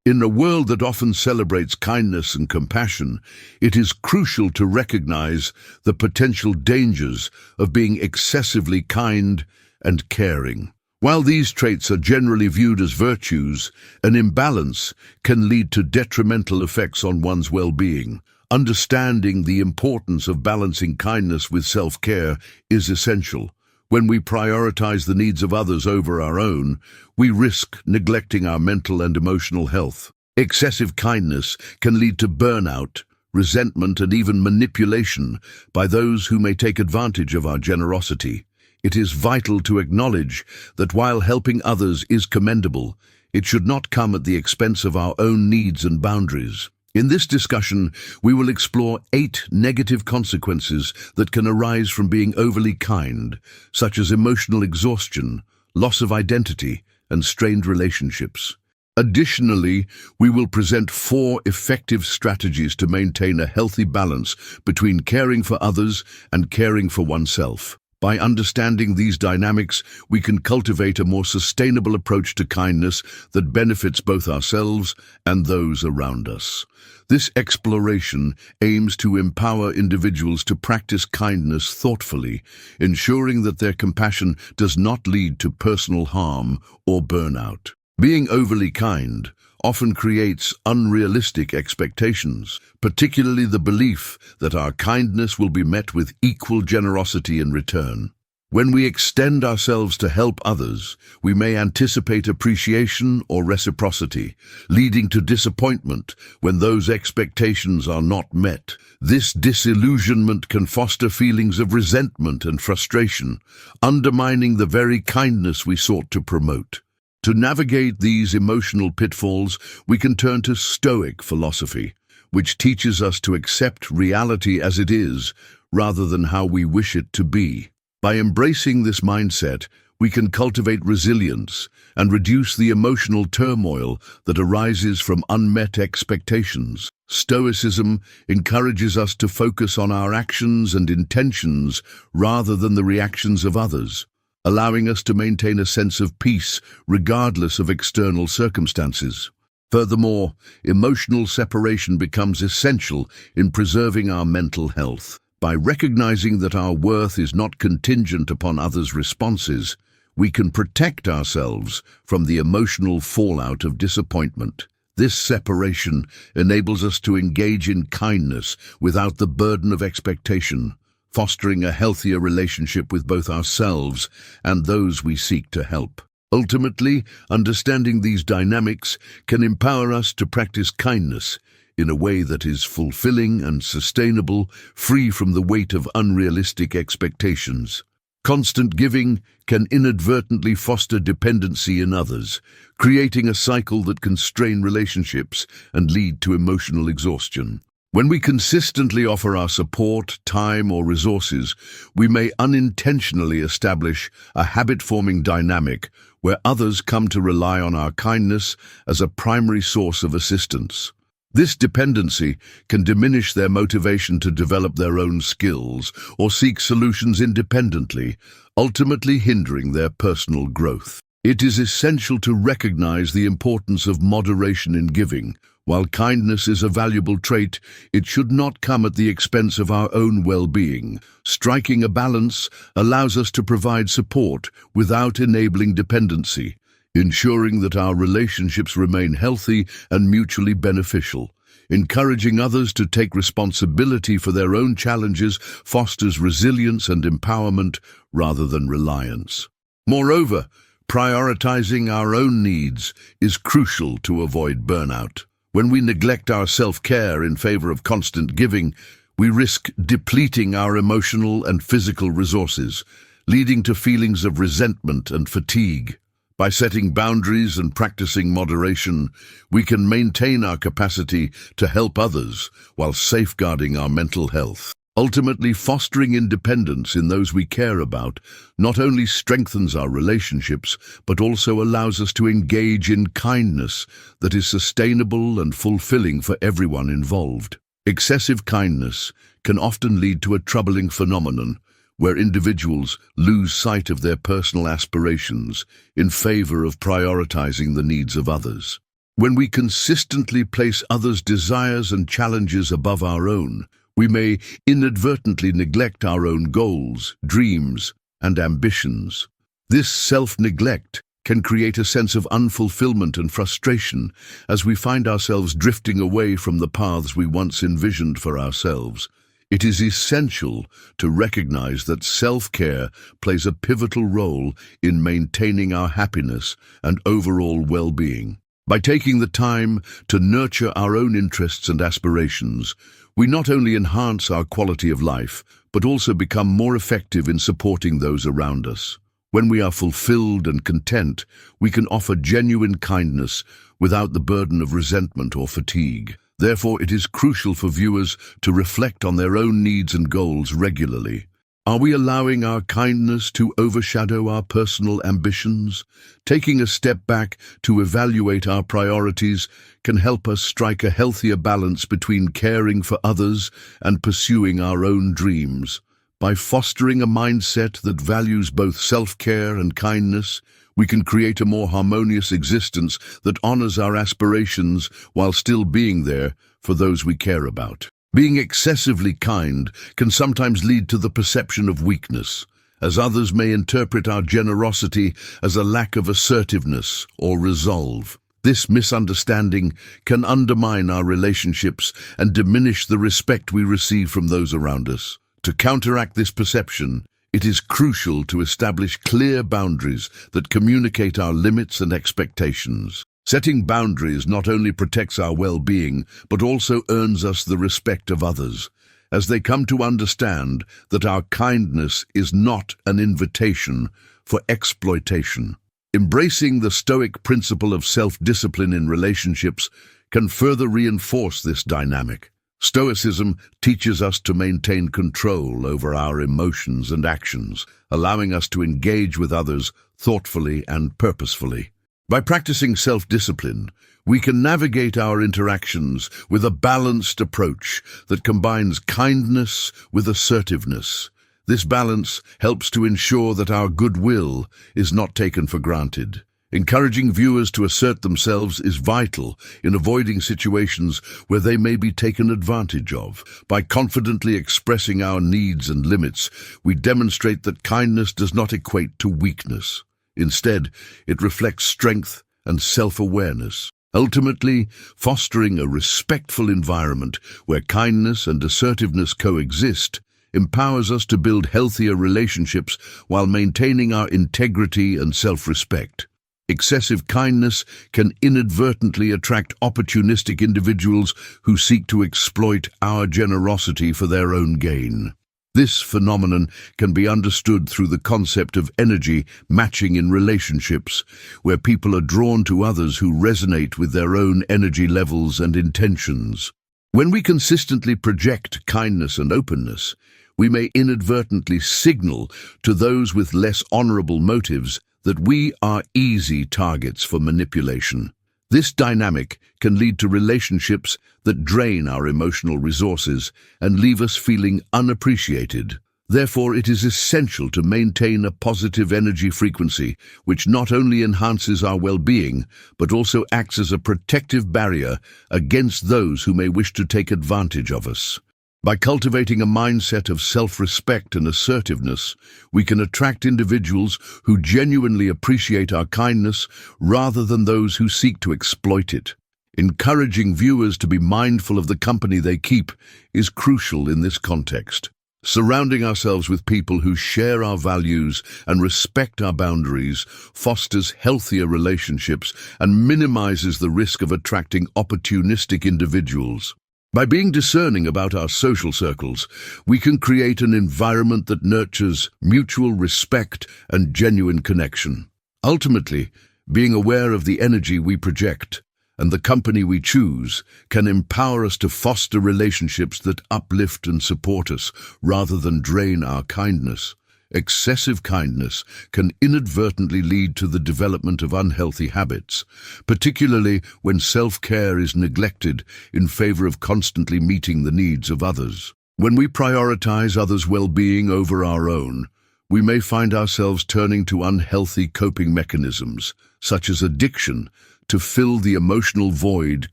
In a world that often celebrates kindness and compassion, it is crucial to recognize the potential dangers of being excessively kind and caring. While these traits are generally viewed as virtues, an imbalance can lead to detrimental effects on one's well-being. Understanding the importance of balancing kindness with self-care is essential. When we prioritize the needs of others over our own, we risk neglecting our mental and emotional health. Excessive kindness can lead to burnout, resentment, and even manipulation by those who may take advantage of our generosity. It is vital to acknowledge that while helping others is commendable, it should not come at the expense of our own needs and boundaries. In this discussion, we will explore 8 negative consequences that can arise from being overly kind, such as emotional exhaustion, loss of identity, and strained relationships. Additionally, we will present 4 effective strategies to maintain a healthy balance between caring for others and caring for oneself. By understanding these dynamics, we can cultivate a more sustainable approach to kindness that benefits both ourselves and those around us. This exploration aims to empower individuals to practice kindness thoughtfully, ensuring that their compassion does not lead to personal harm or burnout. Being overly kind often creates unrealistic expectations, particularly the belief that our kindness will be met with equal generosity in return. When we extend ourselves to help others, we may anticipate appreciation or reciprocity, leading to disappointment when those expectations are not met. This disillusionment can foster feelings of resentment and frustration, undermining the very kindness we sought to promote. To navigate these emotional pitfalls, we can turn to Stoic philosophy, which teaches us to accept reality as it is, rather than how we wish it to be. By embracing this mindset, we can cultivate resilience and reduce the emotional turmoil that arises from unmet expectations. Stoicism encourages us to focus on our actions and intentions rather than the reactions of others, allowing us to maintain a sense of peace regardless of external circumstances. Furthermore, emotional separation becomes essential in preserving our mental health. By recognizing that our worth is not contingent upon others' responses, we can protect ourselves from the emotional fallout of disappointment. This separation enables us to engage in kindness without the burden of expectation, fostering a healthier relationship with both ourselves and those we seek to help. Ultimately, understanding these dynamics can empower us to practice kindness in a way that is fulfilling and sustainable, free from the weight of unrealistic expectations. Constant giving can inadvertently foster dependency in others, creating a cycle that can strain relationships and lead to emotional exhaustion. When we consistently offer our support, time, or resources, we may unintentionally establish a habit-forming dynamic where others come to rely on our kindness as a primary source of assistance. This dependency can diminish their motivation to develop their own skills or seek solutions independently, ultimately hindering their personal growth. It is essential to recognize the importance of moderation in giving. While kindness is a valuable trait, it should not come at the expense of our own well-being. Striking a balance allows us to provide support without enabling dependency, ensuring that our relationships remain healthy and mutually beneficial. Encouraging others to take responsibility for their own challenges fosters resilience and empowerment rather than reliance. Moreover, prioritizing our own needs is crucial to avoid burnout. When we neglect our self-care in favor of constant giving, we risk depleting our emotional and physical resources, leading to feelings of resentment and fatigue. By setting boundaries and practicing moderation, we can maintain our capacity to help others while safeguarding our mental health. Ultimately, fostering independence in those we care about not only strengthens our relationships, but also allows us to engage in kindness that is sustainable and fulfilling for everyone involved. Excessive kindness can often lead to a troubling phenomenon where individuals lose sight of their personal aspirations in favor of prioritizing the needs of others. When we consistently place others' desires and challenges above our own, we may inadvertently neglect our own goals, dreams, and ambitions. This self-neglect can create a sense of unfulfillment and frustration as we find ourselves drifting away from the paths we once envisioned for ourselves. It is essential to recognize that self-care plays a pivotal role in maintaining our happiness and overall well-being. By taking the time to nurture our own interests and aspirations, we not only enhance our quality of life, but also become more effective in supporting those around us. When we are fulfilled and content, we can offer genuine kindness without the burden of resentment or fatigue. Therefore, it is crucial for viewers to reflect on their own needs and goals regularly. Are we allowing our kindness to overshadow our personal ambitions? Taking a step back to evaluate our priorities can help us strike a healthier balance between caring for others and pursuing our own dreams. By fostering a mindset that values both self-care and kindness, we can create a more harmonious existence that honors our aspirations while still being there for those we care about. Being excessively kind can sometimes lead to the perception of weakness, as others may interpret our generosity as a lack of assertiveness or resolve. This misunderstanding can undermine our relationships and diminish the respect we receive from those around us. To counteract this perception, it is crucial to establish clear boundaries that communicate our limits and expectations. Setting boundaries not only protects our well-being, but also earns us the respect of others, as they come to understand that our kindness is not an invitation for exploitation. Embracing the Stoic principle of self-discipline in relationships can further reinforce this dynamic. Stoicism teaches us to maintain control over our emotions and actions, allowing us to engage with others thoughtfully and purposefully. By practicing self-discipline, we can navigate our interactions with a balanced approach that combines kindness with assertiveness. This balance helps to ensure that our goodwill is not taken for granted. Encouraging viewers to assert themselves is vital in avoiding situations where they may be taken advantage of. By confidently expressing our needs and limits, we demonstrate that kindness does not equate to weakness. Instead, it reflects strength and self-awareness. Ultimately, fostering a respectful environment where kindness and assertiveness coexist empowers us to build healthier relationships while maintaining our integrity and self-respect. Excessive kindness can inadvertently attract opportunistic individuals who seek to exploit our generosity for their own gain. This phenomenon can be understood through the concept of energy matching in relationships, where people are drawn to others who resonate with their own energy levels and intentions. When we consistently project kindness and openness, we may inadvertently signal to those with less honorable motives that we are easy targets for manipulation. This dynamic can lead to relationships that drain our emotional resources and leave us feeling unappreciated. Therefore, it is essential to maintain a positive energy frequency, which not only enhances our well-being, but also acts as a protective barrier against those who may wish to take advantage of us. By cultivating a mindset of self-respect and assertiveness, we can attract individuals who genuinely appreciate our kindness rather than those who seek to exploit it. Encouraging viewers to be mindful of the company they keep is crucial in this context. Surrounding ourselves with people who share our values and respect our boundaries fosters healthier relationships and minimizes the risk of attracting opportunistic individuals. By being discerning about our social circles, we can create an environment that nurtures mutual respect and genuine connection. Ultimately, being aware of the energy we project and the company we choose can empower us to foster relationships that uplift and support us rather than drain our kindness. Excessive kindness can inadvertently lead to the development of unhealthy habits, particularly when self-care is neglected in favor of constantly meeting the needs of others. When we prioritize others' well-being over our own, we may find ourselves turning to unhealthy coping mechanisms, such as addiction, to fill the emotional void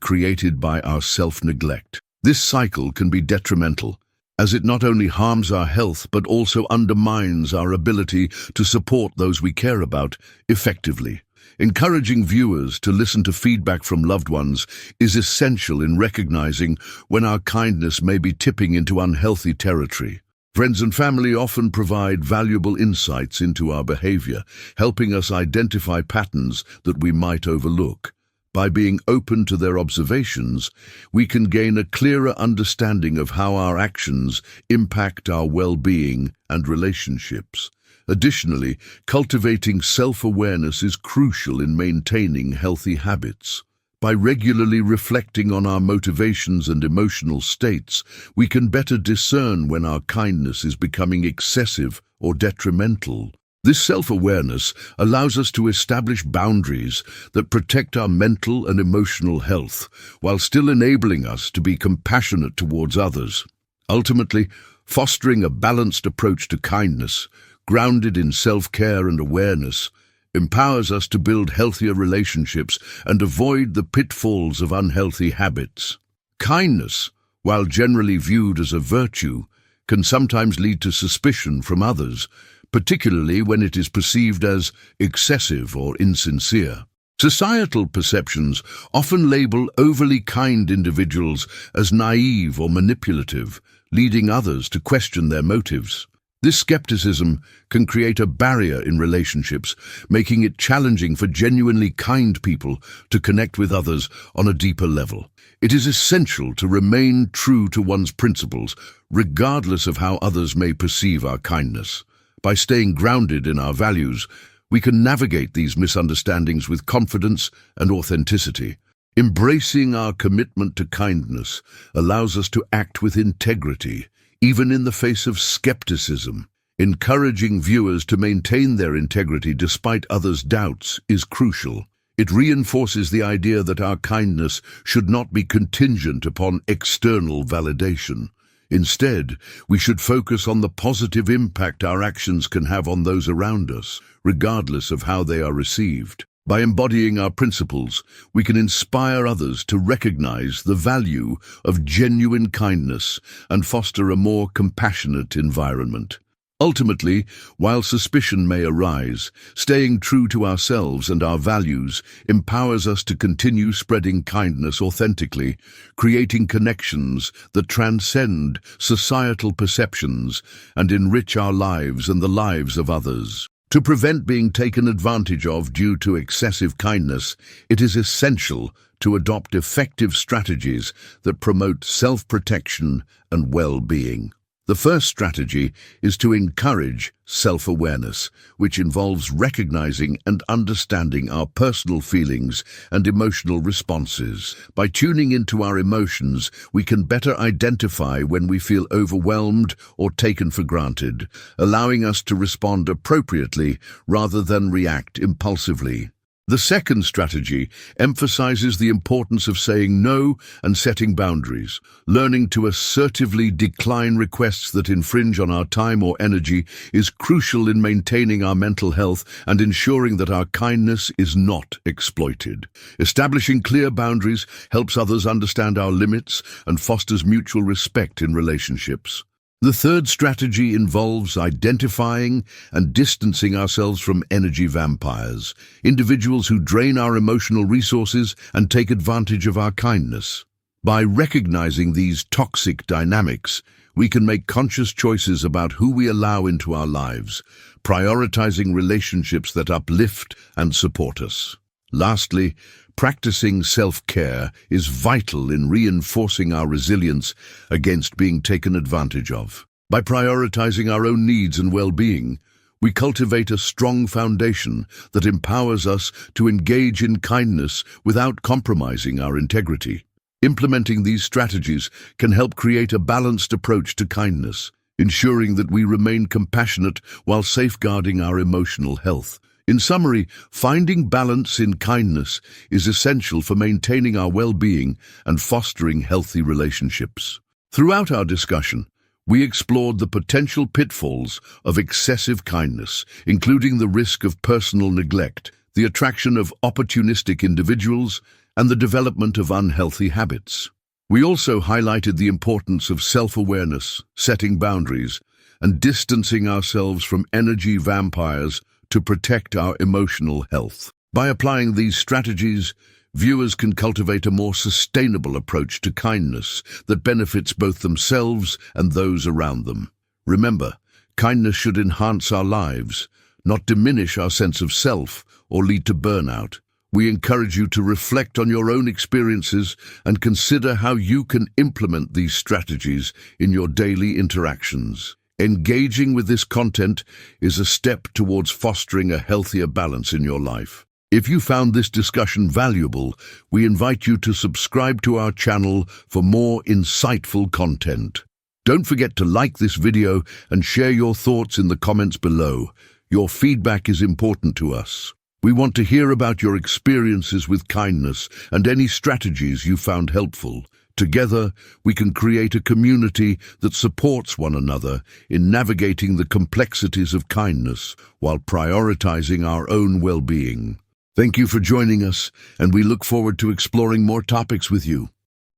created by our self-neglect. This cycle can be detrimental, as it not only harms our health but also undermines our ability to support those we care about effectively. Encouraging viewers to listen to feedback from loved ones is essential in recognizing when our kindness may be tipping into unhealthy territory. Friends and family often provide valuable insights into our behavior, helping us identify patterns that we might overlook. By being open to their observations, we can gain a clearer understanding of how our actions impact our well-being and relationships. Additionally, cultivating self-awareness is crucial in maintaining healthy habits. By regularly reflecting on our motivations and emotional states, we can better discern when our kindness is becoming excessive or detrimental. This self-awareness allows us to establish boundaries that protect our mental and emotional health, while still enabling us to be compassionate towards others. Ultimately, fostering a balanced approach to kindness, grounded in self-care and awareness, empowers us to build healthier relationships and avoid the pitfalls of unhealthy habits. Kindness, while generally viewed as a virtue, can sometimes lead to suspicion from others, particularly when it is perceived as excessive or insincere. Societal perceptions often label overly kind individuals as naive or manipulative, leading others to question their motives. This skepticism can create a barrier in relationships, making it challenging for genuinely kind people to connect with others on a deeper level. It is essential to remain true to one's principles, regardless of how others may perceive our kindness. By staying grounded in our values, we can navigate these misunderstandings with confidence and authenticity. Embracing our commitment to kindness allows us to act with integrity, even in the face of skepticism. Encouraging viewers to maintain their integrity despite others' doubts is crucial. It reinforces the idea that our kindness should not be contingent upon external validation. Instead, we should focus on the positive impact our actions can have on those around us, regardless of how they are received. By embodying our principles, we can inspire others to recognize the value of genuine kindness and foster a more compassionate environment. Ultimately, while suspicion may arise, staying true to ourselves and our values empowers us to continue spreading kindness authentically, creating connections that transcend societal perceptions and enrich our lives and the lives of others. To prevent being taken advantage of due to excessive kindness, it is essential to adopt effective strategies that promote self-protection and well-being. The first strategy is to encourage self-awareness, which involves recognizing and understanding our personal feelings and emotional responses. By tuning into our emotions, we can better identify when we feel overwhelmed or taken for granted, allowing us to respond appropriately rather than react impulsively. The second strategy emphasizes the importance of saying no and setting boundaries. Learning to assertively decline requests that infringe on our time or energy is crucial in maintaining our mental health and ensuring that our kindness is not exploited. Establishing clear boundaries helps others understand our limits and fosters mutual respect in relationships. The third strategy involves identifying and distancing ourselves from energy vampires, individuals who drain our emotional resources and take advantage of our kindness. By recognizing these toxic dynamics, we can make conscious choices about who we allow into our lives, prioritizing relationships that uplift and support us. Lastly, practicing self-care is vital in reinforcing our resilience against being taken advantage of. By prioritizing our own needs and well-being, we cultivate a strong foundation that empowers us to engage in kindness without compromising our integrity. Implementing these strategies can help create a balanced approach to kindness, ensuring that we remain compassionate while safeguarding our emotional health. In summary, finding balance in kindness is essential for maintaining our well-being and fostering healthy relationships. Throughout our discussion, we explored the potential pitfalls of excessive kindness, including the risk of personal neglect, the attraction of opportunistic individuals, and the development of unhealthy habits. We also highlighted the importance of self-awareness, setting boundaries, and distancing ourselves from energy vampires to protect our emotional health. By applying these strategies, viewers can cultivate a more sustainable approach to kindness that benefits both themselves and those around them. Remember, kindness should enhance our lives, not diminish our sense of self or lead to burnout. We encourage you to reflect on your own experiences and consider how you can implement these strategies in your daily interactions. Engaging with this content is a step towards fostering a healthier balance in your life. If you found this discussion valuable, we invite you to subscribe to our channel for more insightful content. Don't forget to like this video and share your thoughts in the comments below. Your feedback is important to us. We want to hear about your experiences with kindness and any strategies you found helpful. Together, we can create a community that supports one another in navigating the complexities of kindness while prioritizing our own well-being. Thank you for joining us, and we look forward to exploring more topics with you.